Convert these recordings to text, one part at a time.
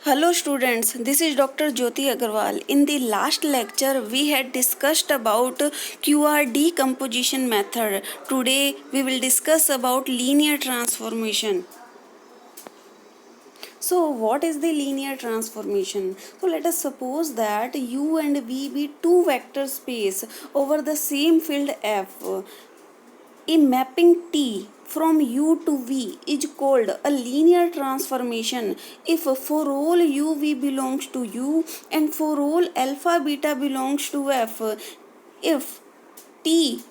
Hello students, this is Dr. Jyoti Agarwal. In the last lecture, we had discussed about QR decomposition method. Today, we will discuss about linear transformation. So, what is the linear transformation? So, let us suppose that U and V be two vector space over the same field F. A mapping T from U to V is called a linear transformation if for all U V belongs to U and for all alpha beta belongs to F. If T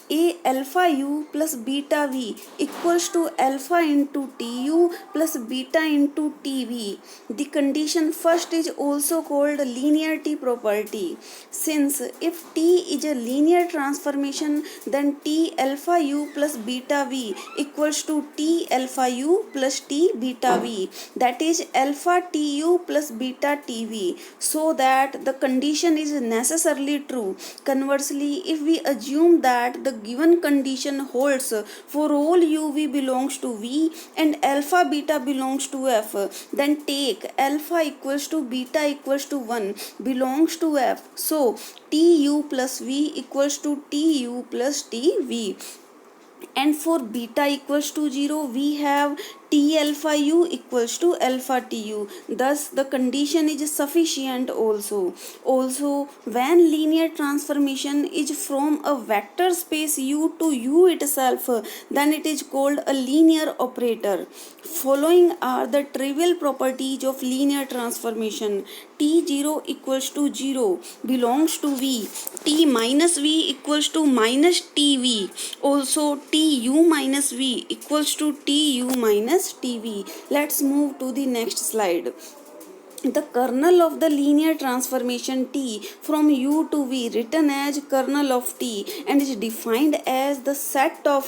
a alpha u plus beta v equals to alpha into tu plus beta into tv. The condition first is also called linearity property. Since if t is a linear transformation, then t alpha u plus beta v equals to t alpha u plus t beta v, that is alpha tu plus beta tv, so that the condition is necessarily true. Conversely, if we assume that the given condition holds for all uv belongs to v and alpha beta belongs to f, then take alpha equals to beta equals to 1 belongs to f, so tu plus v equals to tu plus tv, and for beta equals to 0 we have t alpha u equals to alpha tu. Thus the condition is sufficient also. Also, when linear transformation is from a vector space u to u itself, then it is called a linear operator. Following are the trivial properties of linear transformation. T0 equals to 0 belongs to v. T minus v equals to minus tv. Also tu minus v equals to tu minus tv. Let's move to the next slide. The kernel of the linear transformation T from U to V written as kernel of T and is defined as the set of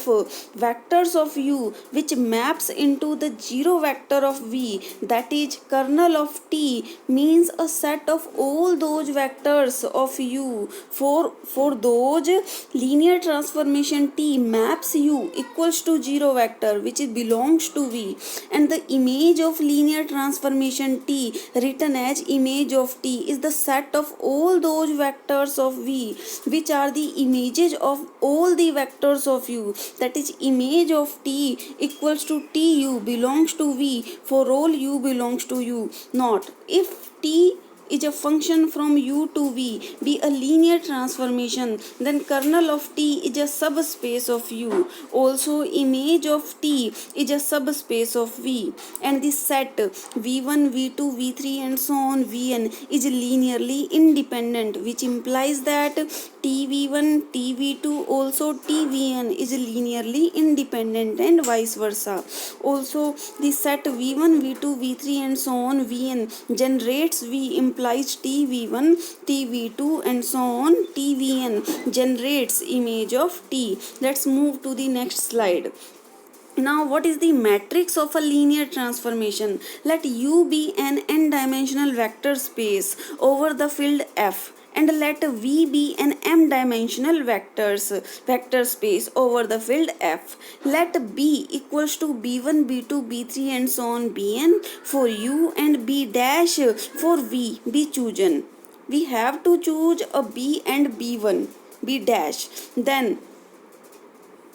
vectors of U which maps into the zero vector of V, that is kernel of T means a set of all those vectors of U. For those linear transformation T maps U equals to zero vector which belongs to V, and the image of linear transformation T written as image of T is the set of all those vectors of V which are the images of all the vectors of U, that is image of T equals to Tu belongs to V for all U belongs to U. Not if T is a function from U to V be a linear transformation, then kernel of T is a subspace of U. Also image of T is a subspace of V, and the set V1 V2 V3 and so on Vn is linearly independent, which implies that TV1 TV2 also TVn is linearly independent and vice versa. Also the set V1 V2 V3 and so on Vn generates V implies TV1 TV2 and so on TVn generates image of T. Let's move to the next slide. Now, what is the matrix of a linear transformation? Let U be an n-dimensional vector space over the field F, and let V be an m-dimensional vector space over the field F. Let B equals to B1, B2, B3 and so on Bn for U and B dash for V be chosen. We have to choose a B and B1, B dash.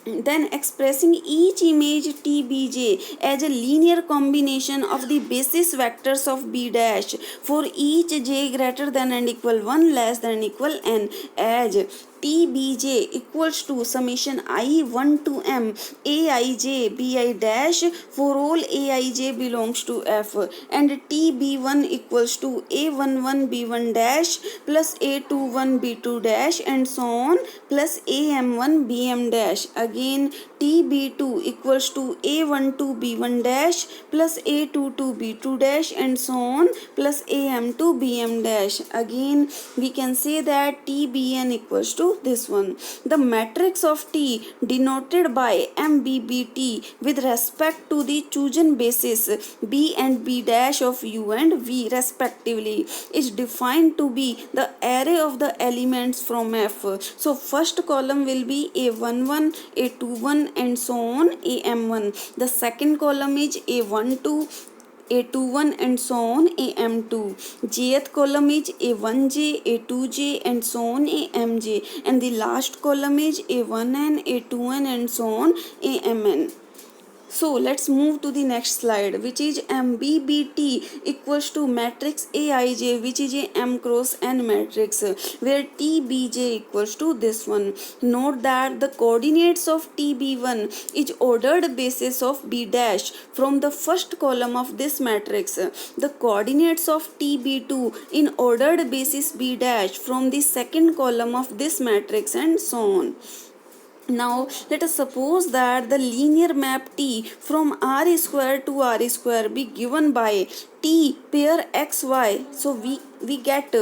Then expressing each image Tbj as a linear combination of the basis vectors of B dash for each j greater than and equal 1 less than equal n, as Tbj equals to summation I1 to m aij bi dash for all aij belongs to F, and Tb1 equals to a11 b1 dash plus a21 b2 dash and so on plus am1 bm dash. Again Tb2 equals to a12 b1 dash plus a22 b2 dash and so on plus am2 bm dash. Again we can say that Tbn equals to this one. The matrix of T denoted by MBBT with respect to the chosen basis B and B dash of U and V respectively is defined to be the array of the elements from F. So first column will be A11, A21 and so on AM1. The second column is A12, A21 and so on AM2. Jth column is A1j, A2j and so on AMJ, and the last column is A1n, A2n and so on AMN. So let's move to the next slide, which is MBBT equals to matrix Aij, which is a M cross N matrix, where TBJ equals to this one. Note that the coordinates of TB1 is ordered basis of B dash from the first column of this matrix. The coordinates of TB2 in ordered basis B dash from the second column of this matrix and so on. Now let us suppose that the linear map T from R square to R square be given by T pair XY. So we get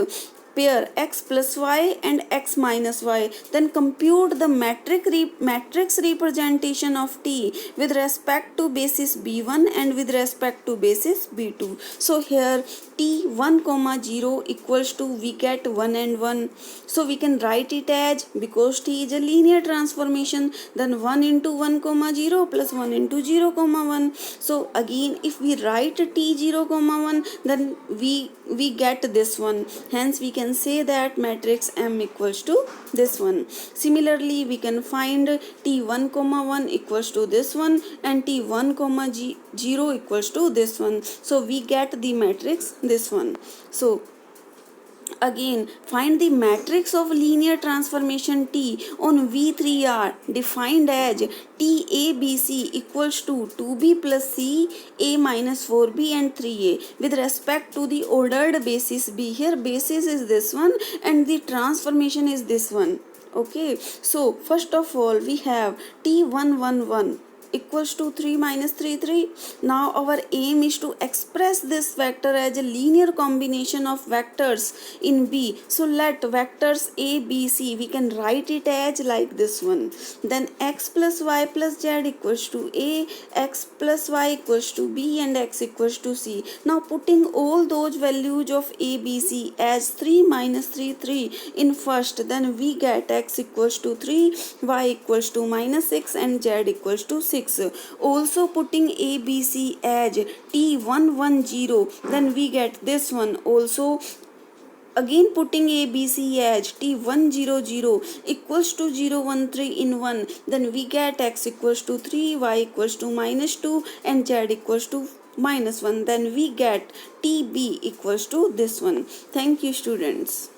pair x plus y and x minus y. Then compute the matrix representation of T with respect to basis B1 and with respect to basis B2. So here T1 comma 0 equals to, we get 1 and 1. So we can write it as, because T is a linear transformation, then 1 into 1 comma 0 plus 1 into 0 comma 1. So again if we write T 0 comma 1, then we get this one. Hence we can say that matrix M equals to this one. Similarly we can find T1 comma 1 equals to this one and T1 comma 0 equals to this one. So we get the matrix this one. So again find the matrix of linear transformation T on V3R defined as TABC equals to 2B plus C, A minus 4B and 3A with respect to the ordered basis B. Here basis is this one and the transformation is this one. Okay, so first of all we have T111 equals to 3 minus 3 3. Now our aim is to express this vector as a linear combination of vectors in B. So let vectors A, B, C, we can write it as like this one. Then x plus y plus z equals to A, x plus y equals to B and x equals to C. Now putting all those values of A, B, C as 3 minus 3 3 in first, then we get x equals to 3, y equals to minus 6 and z equals to 6. Also putting ABC as T110, then we get this one. Also again putting ABC as T100 equals to 013 in 1, then we get x equals to 3, y equals to minus 2 and z equals to minus 1. Then we get TB equals to this one. Thank you students.